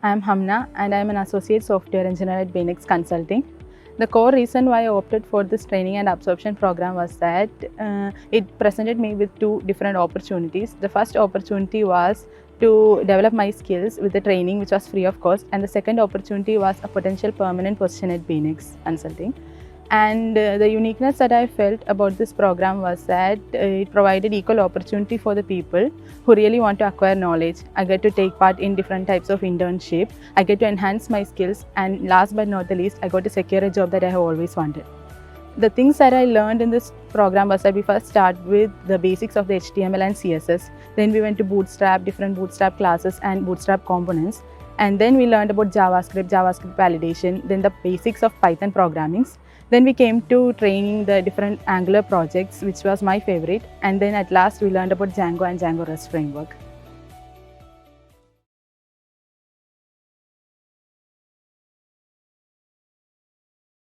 I am Hamna and I am an associate software engineer at Beinex Consulting. The core reason why I opted for this training and absorption program was that it presented me with two different opportunities. The first opportunity was to develop my skills with the training, which was free of cost, and the second opportunity was a potential permanent position at Beinex Consulting. And the uniqueness that I felt about this program was that it provided equal opportunity for the people who really want to acquire knowledge. I get to take part in different types of internship. I get to enhance my skills, and last but not the least, I got to secure a job that I have always wanted. The things that I learned in this program was that we first start with the basics of the HTML and CSS. Then we went to Bootstrap, different Bootstrap classes and Bootstrap components. And then we learned about JavaScript validation, then the basics of Python programming. Then we came to training the different Angular projects, which was my favorite. And then at last we learned about Django and Django REST framework.